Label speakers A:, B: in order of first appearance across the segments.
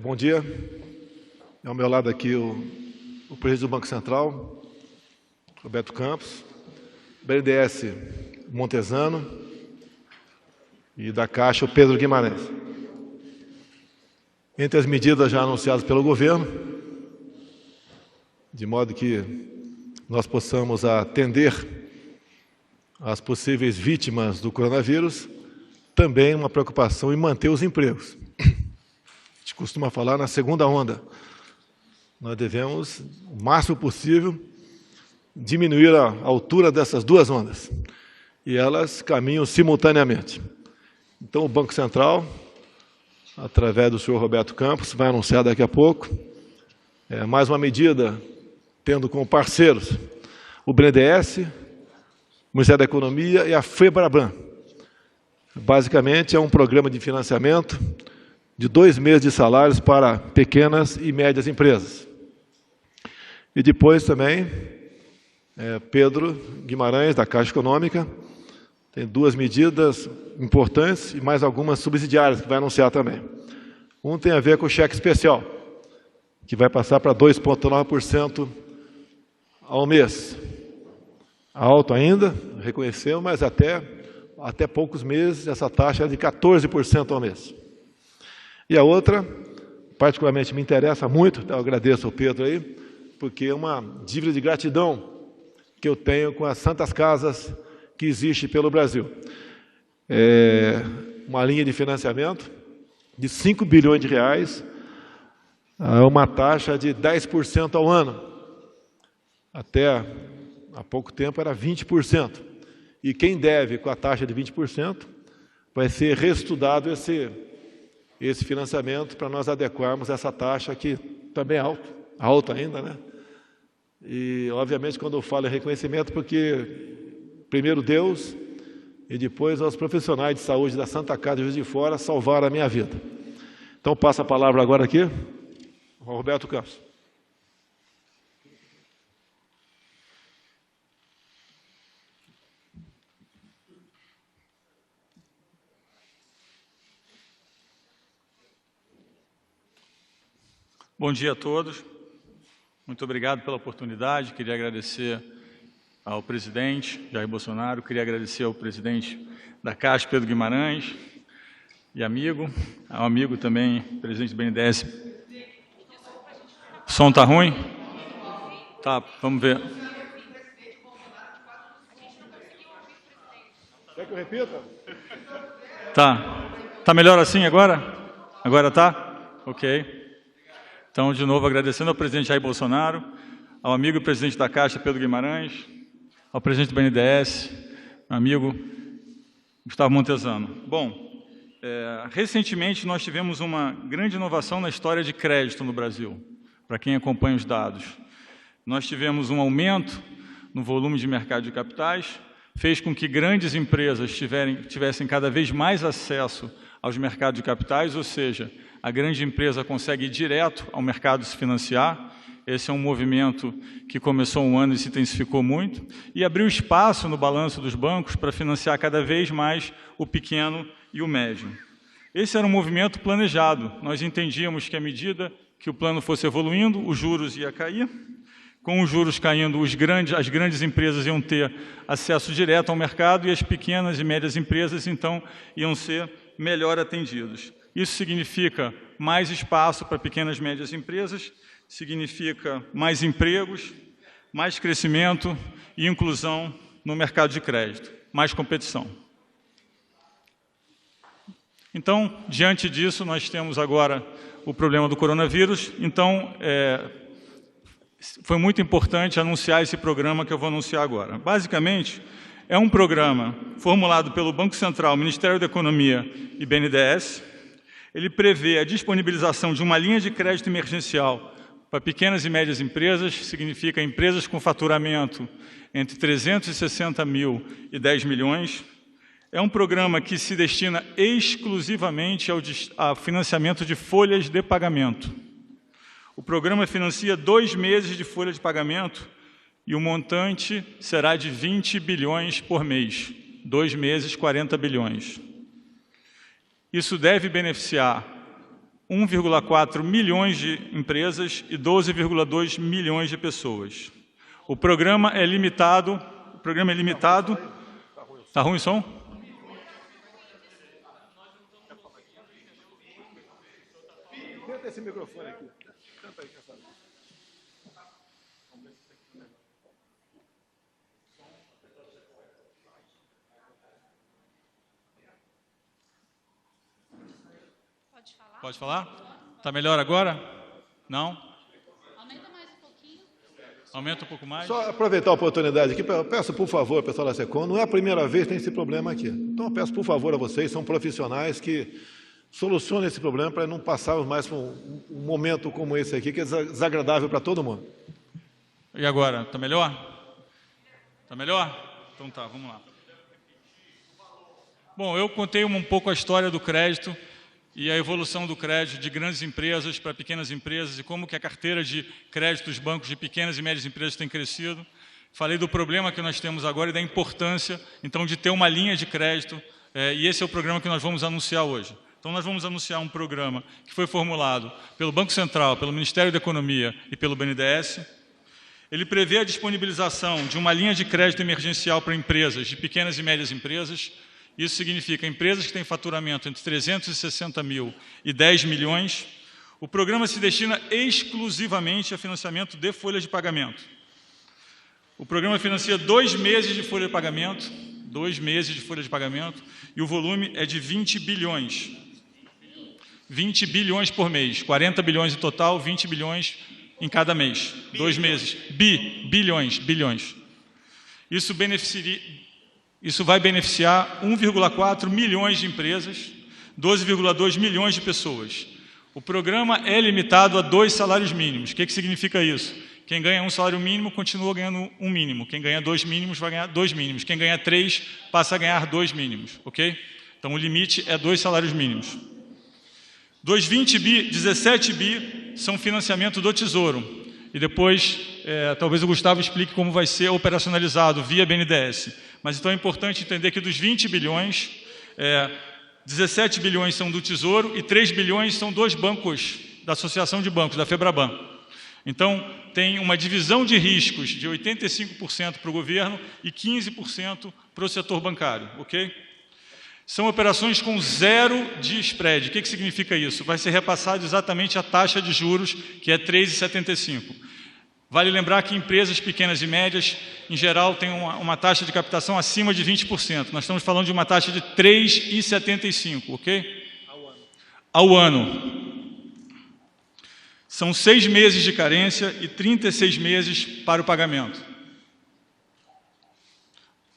A: Bom dia. Ao meu lado aqui o presidente do Banco Central, Roberto Campos, BNDES Montesano e da Caixa o Pedro Guimarães. Entre as medidas já anunciadas pelo governo, de modo que nós possamos atender às possíveis vítimas do coronavírus, também uma preocupação em manter os empregos. A gente costuma falar na segunda onda. Nós devemos, o máximo possível, diminuir a altura dessas duas ondas. E elas caminham simultaneamente. Então, o Banco Central, através do senhor Roberto Campos, vai anunciar daqui a pouco mais uma medida, tendo como parceiros o BNDES, o Ministério da Economia e a FEBRABAN. Basicamente, é um programa de financiamento de 2 meses de salários para pequenas e médias empresas. E depois também, Pedro Guimarães, da Caixa Econômica, tem 2 medidas importantes e mais algumas subsidiárias que vai anunciar também. Um tem a ver com o cheque especial, que vai passar para 2,9% ao mês. Alto ainda, reconheceu, mas até poucos meses essa taxa é de 14% ao mês. E a outra, particularmente me interessa muito, eu agradeço ao Pedro aí, porque é uma dívida de gratidão que eu tenho com as santas casas que existe pelo Brasil. Uma linha de financiamento de 5 bilhões de reais, uma taxa de 10% ao ano. Até há pouco tempo era 20%. E quem deve com a taxa de 20% vai ser reestudado esse financiamento para nós adequarmos essa taxa que também é alta ainda, né? E, obviamente, quando eu falo em reconhecimento, porque primeiro Deus e depois aos profissionais de saúde da Santa Casa de Juiz de Fora salvaram a minha vida. Então, passo a palavra agora aqui ao Roberto Campos.
B: Bom dia a todos. Muito obrigado pela oportunidade. Queria agradecer ao presidente Jair Bolsonaro, queria agradecer ao presidente da Caixa, Pedro Guimarães, e ao amigo também, presidente do BNDES. O som está ruim? Tá, vamos ver.
A: Quer que eu repita?
B: Tá melhor assim agora? Agora tá? Ok. Então, de novo, agradecendo ao presidente Jair Bolsonaro, ao amigo e presidente da Caixa, Pedro Guimarães, ao presidente do BNDES, amigo Gustavo Montesano. Bom, recentemente nós tivemos uma grande inovação na história de crédito no Brasil, para quem acompanha os dados. Nós tivemos um aumento no volume de mercado de capitais, fez com que grandes empresas tivessem cada vez mais acesso aos mercados de capitais, ou seja, a grande empresa consegue ir direto ao mercado se financiar. Esse é um movimento que começou um ano e se intensificou muito, e abriu espaço no balanço dos bancos para financiar cada vez mais o pequeno e o médio. Esse era um movimento planejado. Nós entendíamos que à medida que o plano fosse evoluindo, os juros ia cair. Com os juros caindo, as grandes empresas iam ter acesso direto ao mercado e as pequenas e médias empresas, então, iam ser melhor atendidos. Isso significa mais espaço para pequenas e médias empresas, significa mais empregos, mais crescimento e inclusão no mercado de crédito, mais competição. Então, diante disso, nós temos agora o problema do coronavírus. Então, foi muito importante anunciar esse programa que eu vou anunciar agora. Basicamente, é um programa formulado pelo Banco Central, Ministério da Economia e BNDES. Ele prevê a disponibilização de uma linha de crédito emergencial para pequenas e médias empresas, significa empresas com faturamento entre 360 mil e 10 milhões. É um programa que se destina exclusivamente ao financiamento de folhas de pagamento. O programa financia 2 meses de folha de pagamento e o montante será de 20 bilhões por mês. 2 meses, 40 bilhões. Isso deve beneficiar 1,4 milhões de empresas e 12,2 milhões de pessoas. O programa é limitado. Está ruim o som?
A: Tenta esse microfone aqui.
B: Pode falar? Está melhor agora? Não?
C: Aumenta mais um pouquinho.
B: Aumenta um pouco mais?
A: Só aproveitar a oportunidade aqui, eu peço, por favor, pessoal da SECOM, não é a primeira vez que tem esse problema aqui. Então, eu peço, por favor, a vocês, são profissionais que solucionem esse problema para não passarmos mais por um momento como esse aqui, que é desagradável para todo mundo.
B: E agora? Está melhor? Está melhor? Então tá, vamos lá. Bom, eu contei um pouco a história do crédito e a evolução do crédito de grandes empresas para pequenas empresas e como que a carteira de crédito dos bancos de pequenas e médias empresas tem crescido. Falei do problema que nós temos agora e da importância, então, de ter uma linha de crédito, e esse é o programa que nós vamos anunciar hoje. Então, nós vamos anunciar um programa que foi formulado pelo Banco Central, pelo Ministério da Economia e pelo BNDES. Ele prevê a disponibilização de uma linha de crédito emergencial para empresas, de pequenas e médias empresas. Isso significa empresas que têm faturamento entre 360 mil e 10 milhões. O programa se destina exclusivamente a financiamento de folhas de pagamento. O programa financia 2 meses de folha de pagamento, 2 meses de folha de pagamento, e o volume é de 20 bilhões. 20 bilhões por mês, 40 bilhões em total, 20 bilhões em cada mês, 2 meses. Bilhões. Isso vai beneficiar 1,4 milhões de empresas, 12,2 milhões de pessoas. O programa é limitado a 2 salários mínimos. O que significa isso? Quem ganha 1 salário mínimo continua ganhando 1 mínimo. Quem ganha 2 mínimos vai ganhar 2 mínimos. Quem ganha 3 passa a ganhar 2 mínimos. Ok? Então o limite é 2 salários mínimos. Dos 20 bi, 17 bi são financiamento do Tesouro. E depois, talvez o Gustavo explique como vai ser operacionalizado via BNDES. Mas então é importante entender que dos 20 bilhões, 17 bilhões são do Tesouro e 3 bilhões são dos bancos, da Associação de Bancos, da FEBRABAN. Então, tem uma divisão de riscos de 85% para o governo e 15% para o setor bancário, ok? São operações com 0 de spread. O que significa isso? Vai ser repassado exatamente a taxa de juros, que é 3,75. Vale lembrar que empresas pequenas e médias, em geral, têm uma taxa de captação acima de 20%. Nós estamos falando de uma taxa de 3,75, ok? Ao ano. São 6 meses de carência e 36 meses para o pagamento.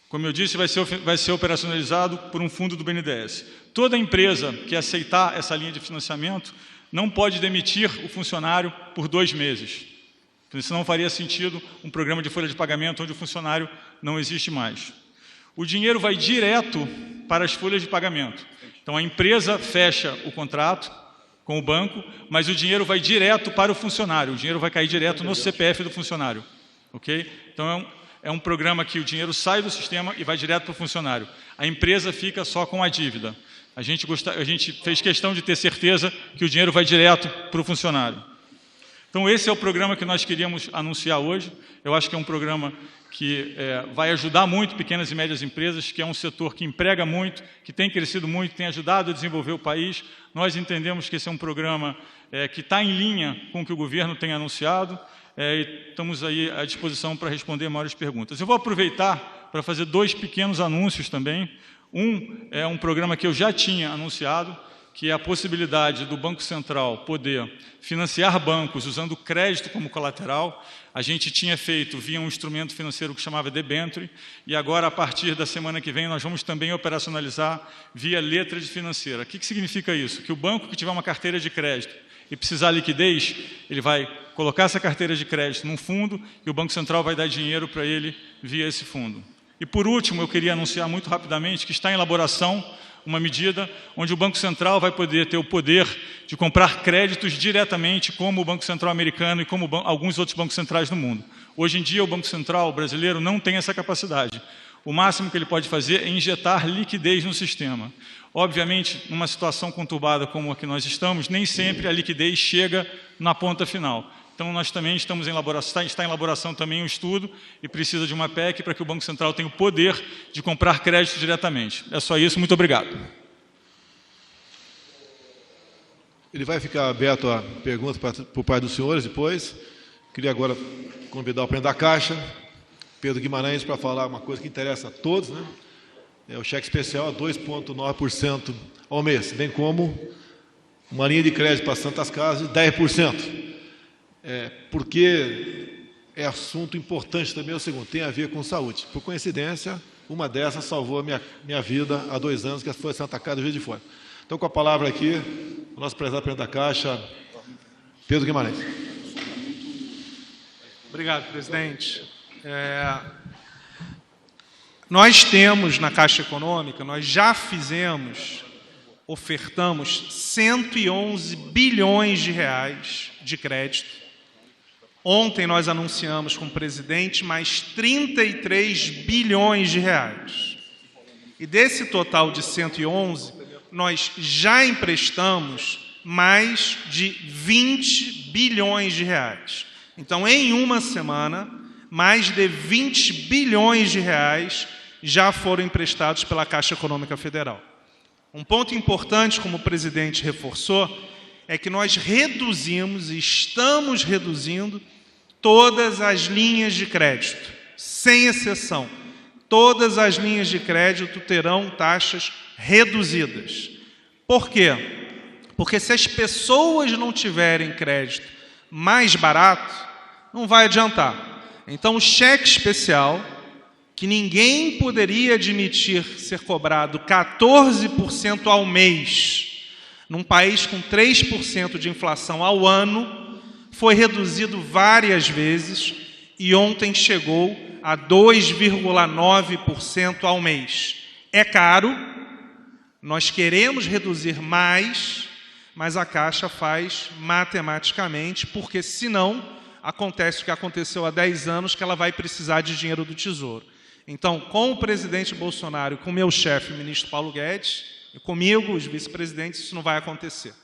B: Como eu disse, vai ser operacionalizado por um fundo do BNDES. Toda empresa que aceitar essa linha de financiamento não pode demitir o funcionário por 2 meses. Isso não faria sentido um programa de folha de pagamento onde o funcionário não existe mais. O dinheiro vai direto para as folhas de pagamento. Então, a empresa fecha o contrato com o banco, mas o dinheiro vai direto para o funcionário. O dinheiro vai cair direto no CPF do funcionário. Ok? Então, é um programa que o dinheiro sai do sistema e vai direto para o funcionário. A empresa fica só com a dívida. A gente fez questão de ter certeza que o dinheiro vai direto para o funcionário. Então, esse é o programa que nós queríamos anunciar hoje. Eu acho que é um programa que vai ajudar muito pequenas e médias empresas, que é um setor que emprega muito, que tem crescido muito, tem ajudado a desenvolver o país. Nós entendemos que esse é um programa que está em linha com o que o governo tem anunciado. E estamos aí à disposição para responder maiores perguntas. Eu vou aproveitar para fazer 2 pequenos anúncios também. Um é um programa que eu já tinha anunciado, que é a possibilidade do Banco Central poder financiar bancos usando crédito como colateral. A gente tinha feito via um instrumento financeiro que chamava debenture, e agora, a partir da semana que vem, nós vamos também operacionalizar via letra de financeira. O que significa isso? Que o banco que tiver uma carteira de crédito e precisar de liquidez, ele vai colocar essa carteira de crédito num fundo e o Banco Central vai dar dinheiro para ele via esse fundo. E, por último, eu queria anunciar muito rapidamente que está em elaboração uma medida onde o Banco Central vai poder ter o poder de comprar créditos diretamente, como o Banco Central americano e como alguns outros bancos centrais no mundo. Hoje em dia, o Banco Central brasileiro não tem essa capacidade. o máximo que ele pode fazer é injetar liquidez no sistema. Obviamente, numa situação conturbada como a que nós estamos, nem sempre a liquidez chega na ponta final. Então, nós também estamos em elaboração, está em elaboração também um estudo e precisa de uma PEC para que o Banco Central tenha o poder de comprar crédito diretamente. É só isso, muito obrigado.
A: Ele vai ficar aberto a perguntas por parte dos senhores depois. Queria agora convidar o presidente da Caixa, Pedro Guimarães, para falar uma coisa que interessa a todos, né? É o cheque especial a 2,9% ao mês, bem como uma linha de crédito para Santas Casas de 10%. Porque é assunto importante também, é o segundo, tem a ver com saúde. Por coincidência, uma dessas salvou a minha vida há 2 anos, que foi a Santa Casa do Juiz de Fora. Então, com a palavra aqui, o nosso prezado presidente da Caixa, Pedro Guimarães.
D: Obrigado, presidente. Nós temos na Caixa Econômica, nós já ofertamos 111 bilhões de reais de crédito. Ontem nós anunciamos com o presidente mais 33 bilhões de reais. E desse total de 111, nós já emprestamos mais de 20 bilhões de reais. Então, em uma semana, mais de 20 bilhões de reais já foram emprestados pela Caixa Econômica Federal. Um ponto importante, como o presidente reforçou, é que nós reduzimos e estamos reduzindo todas as linhas de crédito, sem exceção. Todas as linhas de crédito terão taxas reduzidas. Por quê? Porque se as pessoas não tiverem crédito mais barato, não vai adiantar. Então, o cheque especial, que ninguém poderia admitir ser cobrado 14% ao mês, num país com 3% de inflação ao ano, foi reduzido várias vezes e ontem chegou a 2,9% ao mês. É caro, nós queremos reduzir mais, mas a Caixa faz matematicamente, porque senão acontece o que aconteceu há 10 anos, que ela vai precisar de dinheiro do Tesouro. Então, com o presidente Bolsonaro e com o meu chefe, o ministro Paulo Guedes, e comigo, os vice-presidentes, isso não vai acontecer.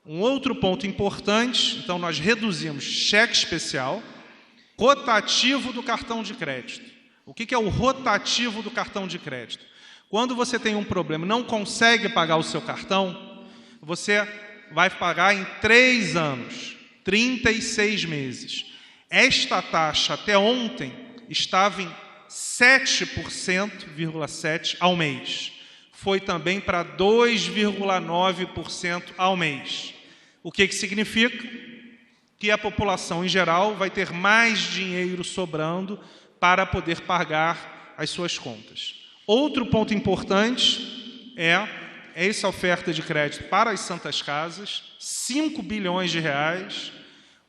D: Um outro ponto importante, então nós reduzimos cheque especial, rotativo do cartão de crédito. O que é o rotativo do cartão de crédito? Quando você tem um problema e não consegue pagar o seu cartão, você vai pagar em 3 anos, 36 meses. Esta taxa até ontem estava em 7,7% ao mês. Foi também para 2,9% ao mês. O que significa? Que a população em geral vai ter mais dinheiro sobrando para poder pagar as suas contas. Outro ponto importante é essa oferta de crédito para as Santas Casas, 5 bilhões de reais.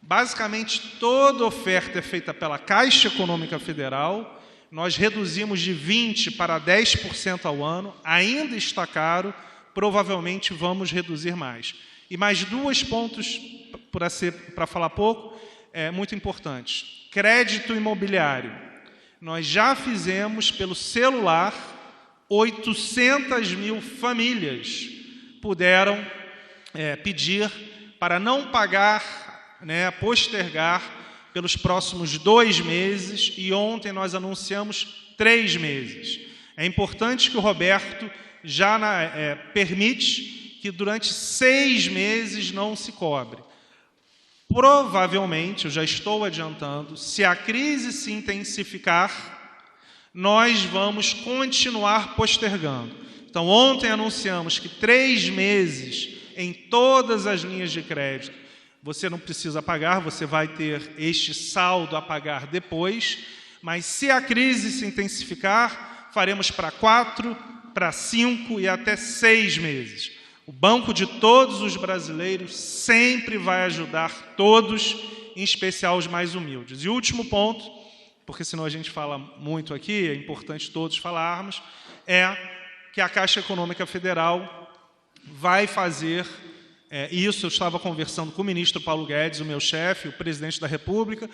D: Basicamente, toda oferta é feita pela Caixa Econômica Federal. Nós reduzimos de 20% para 10% ao ano. Ainda está caro, provavelmente vamos reduzir mais. E mais 2 pontos, para falar pouco, muito importantes. Crédito imobiliário. Nós já fizemos pelo celular, 800 mil famílias puderam pedir para não pagar, postergar pelos próximos 2 meses, e ontem nós anunciamos 3 meses. É importante que o Roberto já permite que durante 6 meses não se cobre. Provavelmente, eu já estou adiantando, se a crise se intensificar, nós vamos continuar postergando. Então, ontem anunciamos que 3 meses em todas as linhas de crédito você não precisa pagar, você vai ter este saldo a pagar depois, mas se a crise se intensificar, faremos para 4, para 5 e até 6 meses. O banco de todos os brasileiros sempre vai ajudar todos, em especial os mais humildes. E o último ponto, porque senão a gente fala muito aqui, é importante todos falarmos, é que a Caixa Econômica Federal vai fazer Isso eu estava conversando com o ministro Paulo Guedes, o meu chefe, o presidente da República,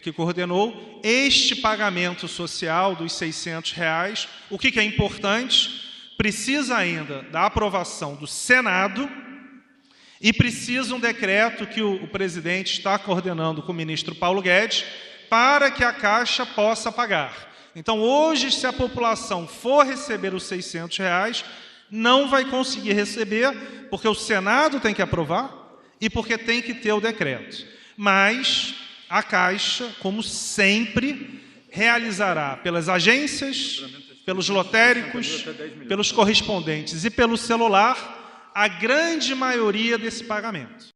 D: que coordenou este pagamento social dos R$600. O que é importante? Precisa ainda da aprovação do Senado e precisa um decreto que o presidente está coordenando com o ministro Paulo Guedes para que a Caixa possa pagar. Então, hoje, se a população for receber os R$600, não vai conseguir receber, porque o Senado tem que aprovar e porque tem que ter o decreto. Mas a Caixa, como sempre, realizará pelas agências, pelos lotéricos, pelos correspondentes e pelo celular, a grande maioria desse pagamento.